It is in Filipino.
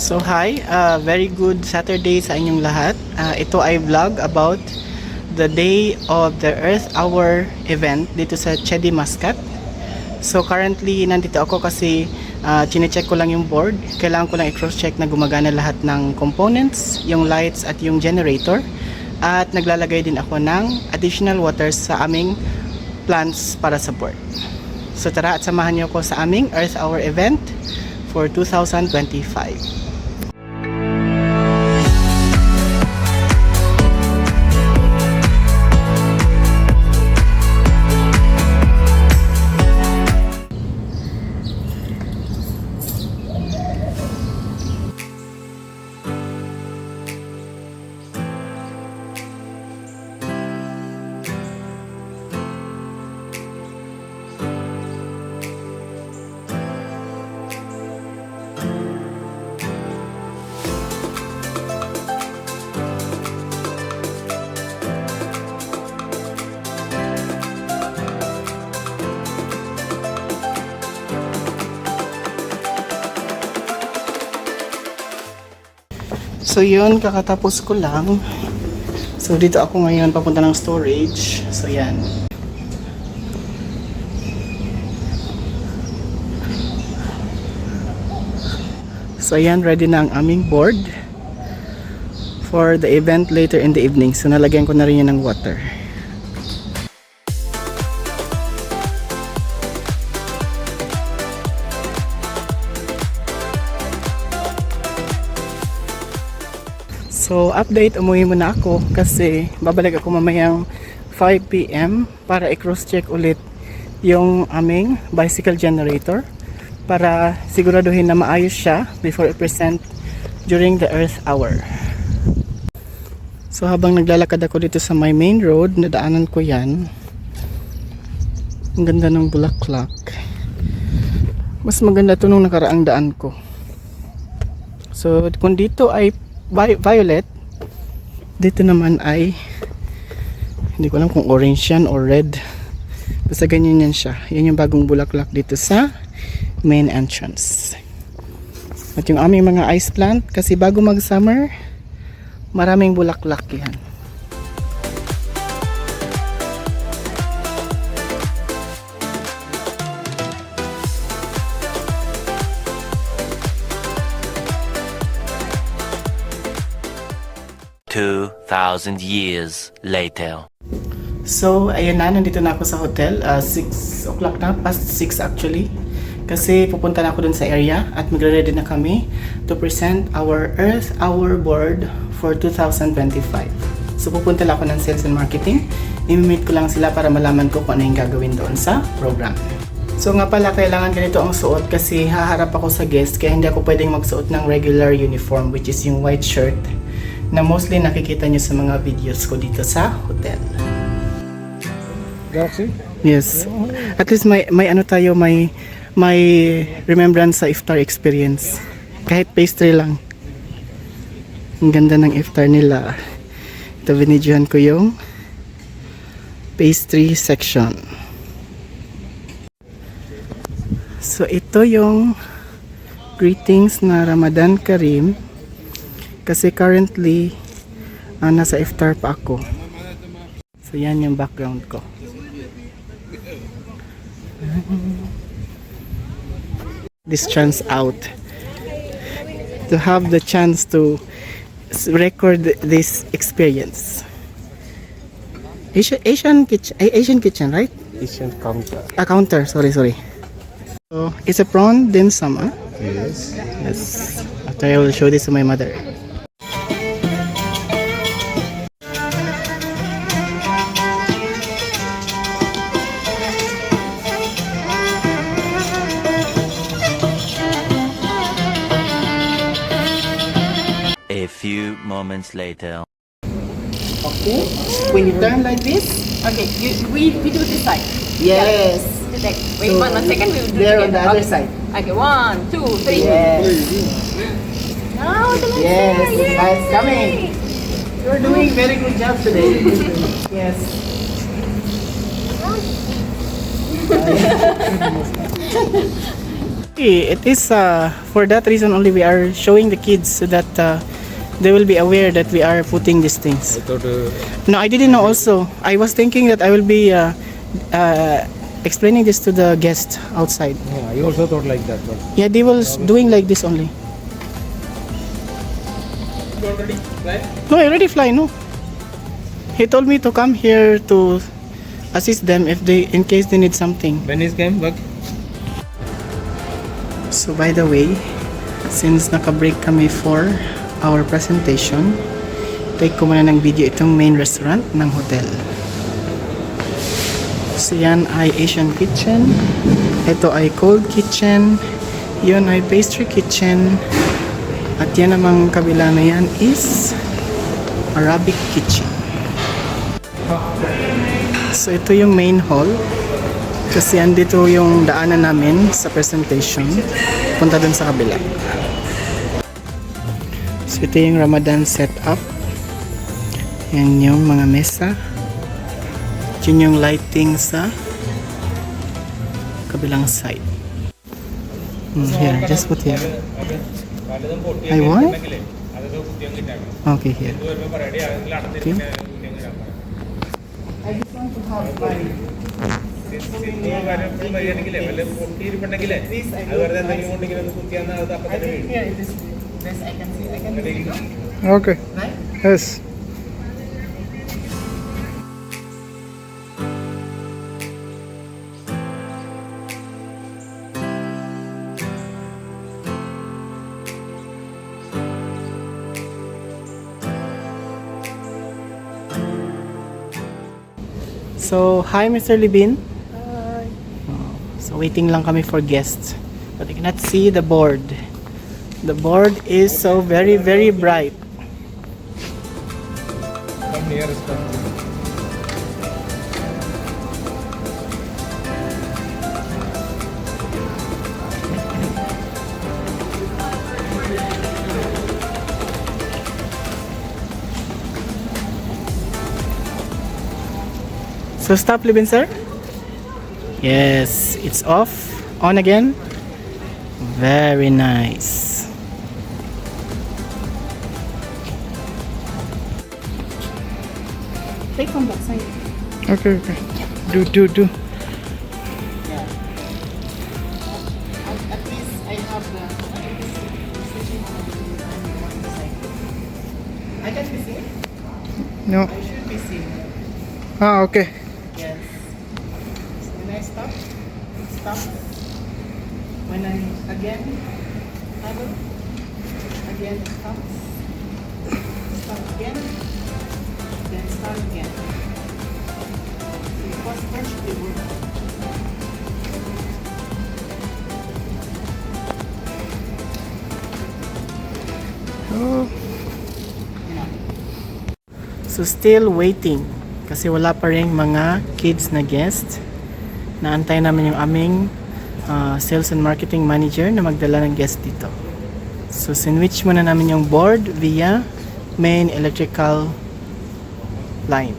So hi, very good Saturday sa inyong lahat. Ito ay vlog about the day of the Earth Hour event dito sa Chedi, Muscat. So currently nandito ako kasi chine-check ko lang yung board. Kailangan ko lang i-cross-check na gumagana lahat ng components, yung lights at yung generator. At naglalagay din ako ng additional waters sa aming plants para sa board. So tara at samahan niyo ako sa aming Earth Hour event for 2025. So yun, kakatapos ko lang. So dito ako ngayon papunta ng storage. So yan. So yan, ready na ang aming board for the event later in the evening. So nalagyan ko na rin yan ng water. So update, umuwi muna ako kasi babalik ako mamayang 5 PM para i-cross check ulit yung aming bicycle generator para siguraduhin na maayos siya before i-present during the Earth Hour. So habang naglalakad ako dito sa my main road, nadaanan ko yan. Ang ganda ng bulaklak. Mas maganda ito nung nakaraang daan ko. So kung dito ay violet, dito naman ay hindi ko alam kung orange yan or red, basta ganyan yan siya. Yan yung bagong bulaklak dito sa main entrance. At yung aming mga ice plant, kasi bago mag summer maraming bulaklak yan. Years later. So ayun na, nandito na ako sa hotel. 6 o'clock na, past 6 actually, kasi pupunta na ako dun sa area at magre-ready na kami to present our Earth Hour board for 2025. So pupunta lang ako ng sales and marketing. I-meet ko lang sila para malaman ko kung ano yung gagawin doon sa program. So nga pala, kailangan ganito ang suot kasi haharap ako sa guest, kaya hindi ako pwedeng magsuot ng regular uniform, which is yung white shirt na mostly nakikita nyo sa mga videos ko dito sa hotel. Yes. At least may ano tayo, may remembrance sa Iftar experience. Kahit pastry lang. Ang ganda ng Iftar nila. Ito, binidyohan ko yung pastry section. So ito yung greetings na Ramadan Kareem. Kasi currently nasa Iftar pa ako. So yan yung background ko. This turns out to have the chance to record this experience. Asian kitchen, right? Asian counter. Counter, sorry. So it's a prawn dim sum, huh? Yes. Yes. After I will show this to my mother. A few moments later. Okay. When you turn like this, Okay, we do this side. yes. Wait, So, one second. We will do there it on the again. other Okay. side. Okay, 1, 2, 3. Yes. Now the next Yes, one. Yay! guys, coming. You're doing very good job today. Yes. okay. It is for that reason only we are showing the kids so that they will be aware that we are putting these things. I thought No, I didn't know also. I was thinking that I will be explaining this to the guests outside. yeah, I also thought like that, but Yeah, they will doing like this only. No, I already fly, no. He told me to come here to assist them if they, in case they need something. when is came back? So by the way, since naka-break kami for our presentation, take ko muna ng video itong main restaurant ng hotel. So yan ay Asian kitchen, ito ay cold kitchen, yun ay pastry kitchen, at yan namang kabila na yan is Arabic kitchen. So ito yung main hall, kasi andito yung daanan namin sa presentation punta dun sa kabila. So ito yung Ramadan setup, yan yung mga mesa, yun yung lighting sa kabilang side. Here, just put here. I want? Okay, here. Okay. I just want to have Okay. Right? Yes. So, hi Mr. Libin. Hi. So, waiting lang kami for guests. But I cannot see the board. The board is so very, very bright. Come near us. So, stop Libin, sir. Yes, it's off. On again. Very nice. Take from that side. Okay, okay. Do. Yeah. At least I have the. I can be seen. No. I should be seen. Ah, okay. Yes. So when I stop. When I again travel, again stop again, then start again. So it was perfectly working. Oh. So still waiting kasi wala pa rin mga kids na guest. Naantay namin yung aming sales and marketing manager na magdala ng guest dito. So sinwitch muna namin yung board via main electrical line.